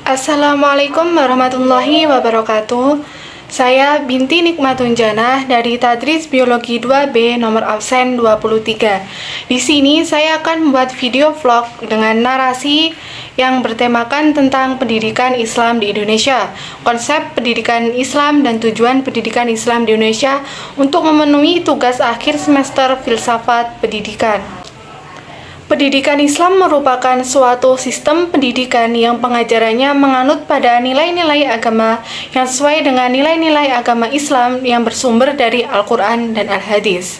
Assalamualaikum warahmatullahi wabarakatuh. Saya Binti Nikmatun Janah dari Tadris Biologi 2B nomor absen 23. Di sini saya akan membuat video vlog dengan narasi yang bertemakan tentang pendidikan Islam di Indonesia, konsep pendidikan Islam dan tujuan pendidikan Islam di Indonesia untuk memenuhi tugas akhir semester filsafat pendidikan. Pendidikan Islam merupakan suatu sistem pendidikan yang pengajarannya menganut pada nilai-nilai agama yang sesuai dengan nilai-nilai agama Islam yang bersumber dari Al-Quran dan Al-Hadis.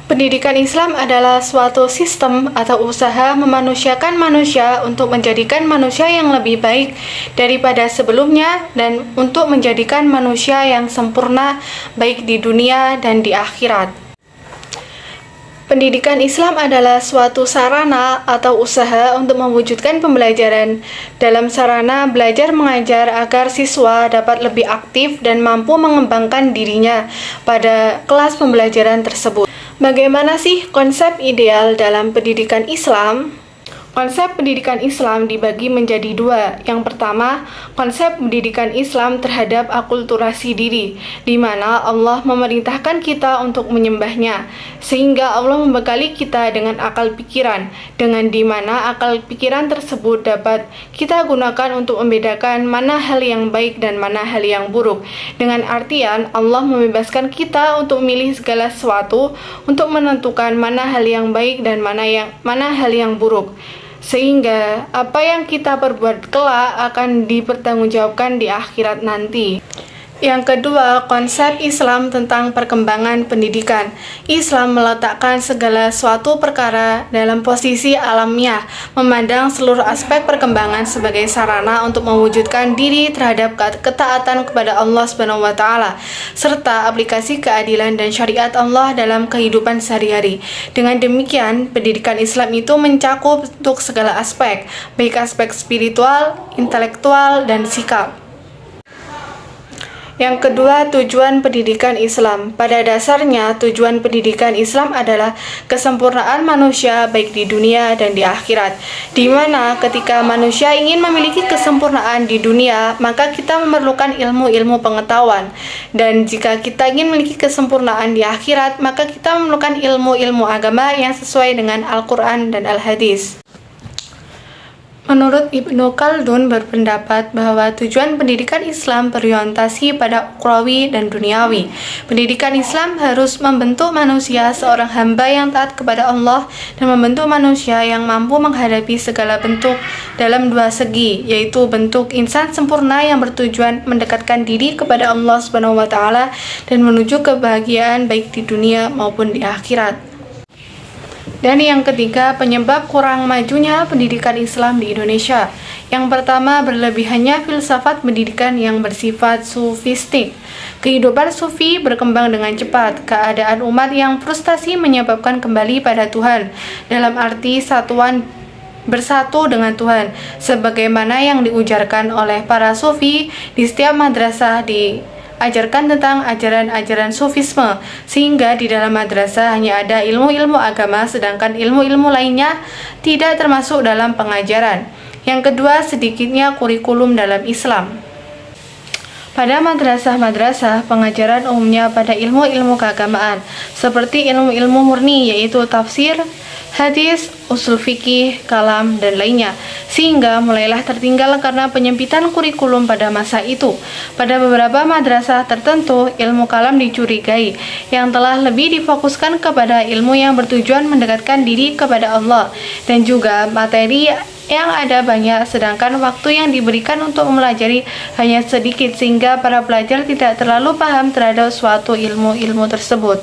Pendidikan Islam adalah suatu sistem atau usaha memanusiakan manusia untuk menjadikan manusia yang lebih baik daripada sebelumnya dan untuk menjadikan manusia yang sempurna baik di dunia dan di akhirat. Pendidikan Islam adalah suatu sarana atau usaha untuk mewujudkan pembelajaran dalam sarana belajar mengajar agar siswa dapat lebih aktif dan mampu mengembangkan dirinya pada kelas pembelajaran tersebut. Bagaimana sih konsep ideal dalam pendidikan Islam? Konsep pendidikan Islam dibagi menjadi dua. Yang pertama, konsep pendidikan Islam terhadap akulturasi diri, di mana Allah memerintahkan kita untuk menyembahnya, sehingga Allah membekali kita dengan akal pikiran, dengan di mana akal pikiran tersebut dapat kita gunakan untuk membedakan mana hal yang baik dan mana hal yang buruk. Dengan artian, Allah membebaskan kita untuk memilih segala sesuatu, untuk menentukan mana hal yang baik dan mana hal yang buruk. Sehingga apa yang kita perbuat kelak akan dipertanggungjawabkan di akhirat nanti. Yang kedua, konsep Islam tentang perkembangan pendidikan. Islam meletakkan segala suatu perkara dalam posisi alamiah, memandang seluruh aspek perkembangan sebagai sarana untuk mewujudkan diri terhadap ketaatan kepada Allah SWT, serta aplikasi keadilan dan syariat Allah dalam kehidupan sehari-hari. Dengan demikian, pendidikan Islam itu mencakup untuk segala aspek, baik aspek spiritual, intelektual, dan sikap. Yang kedua, tujuan pendidikan Islam. Pada dasarnya, tujuan pendidikan Islam adalah kesempurnaan manusia baik di dunia dan di akhirat. Di mana ketika manusia ingin memiliki kesempurnaan di dunia, maka kita memerlukan ilmu-ilmu pengetahuan. Dan jika kita ingin memiliki kesempurnaan di akhirat, maka kita memerlukan ilmu-ilmu agama yang sesuai dengan Al-Quran dan Al-Hadis. Menurut Ibnu Khaldun berpendapat bahwa tujuan pendidikan Islam berorientasi pada ukhrawi dan duniawi. Pendidikan Islam harus membentuk manusia seorang hamba yang taat kepada Allah dan membentuk manusia yang mampu menghadapi segala bentuk dalam dua segi, yaitu bentuk insan sempurna yang bertujuan mendekatkan diri kepada Allah SWT dan menuju kebahagiaan baik di dunia maupun di akhirat. Dan yang ketiga, penyebab kurang majunya pendidikan Islam di Indonesia. Yang pertama, berlebihannya filsafat pendidikan yang bersifat sufistik. Kehidupan sufi berkembang dengan cepat. Keadaan umat yang frustasi menyebabkan kembali pada Tuhan, dalam arti bersatu dengan Tuhan, sebagaimana yang diujarkan oleh para sufi di setiap madrasah ajarkan tentang ajaran-ajaran sufisme, sehingga di dalam madrasah hanya ada ilmu-ilmu agama, sedangkan ilmu-ilmu lainnya tidak termasuk dalam pengajaran. Yang kedua, sedikitnya kurikulum dalam Islam. Pada madrasah-madrasah, pengajaran umumnya pada ilmu-ilmu keagamaan, seperti ilmu-ilmu murni, yaitu tafsir, hadis, usul fikih, kalam, dan lainnya, sehingga mulailah tertinggal karena penyempitan kurikulum pada masa itu. Pada beberapa madrasah tertentu, ilmu kalam dicurigai, yang telah lebih difokuskan kepada ilmu yang bertujuan mendekatkan diri kepada Allah, dan juga materi yang ada banyak, sedangkan waktu yang diberikan untuk mempelajari hanya sedikit, sehingga para pelajar tidak terlalu paham terhadap suatu ilmu-ilmu tersebut.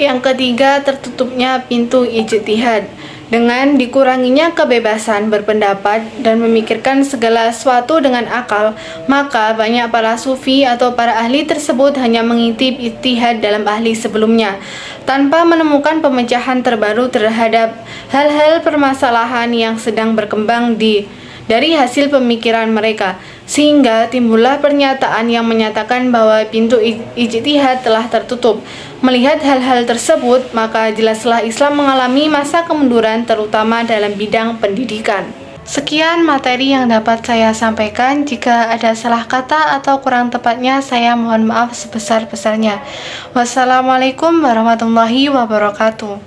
Yang ketiga, tertutupnya pintu ijtihad. Dengan dikuranginya kebebasan berpendapat dan memikirkan segala sesuatu dengan akal, maka banyak para sufi atau para ahli tersebut hanya mengintip ijtihad dalam ahli sebelumnya, tanpa menemukan pemecahan terbaru terhadap hal-hal permasalahan yang sedang berkembang dari hasil pemikiran mereka, sehingga timbullah pernyataan yang menyatakan bahwa pintu ijtihad telah tertutup. Melihat hal-hal tersebut, maka jelaslah Islam mengalami masa kemunduran terutama dalam bidang pendidikan. Sekian materi yang dapat saya sampaikan. Jika ada salah kata atau kurang tepatnya, saya mohon maaf sebesar-besarnya. Wassalamualaikum warahmatullahi wabarakatuh.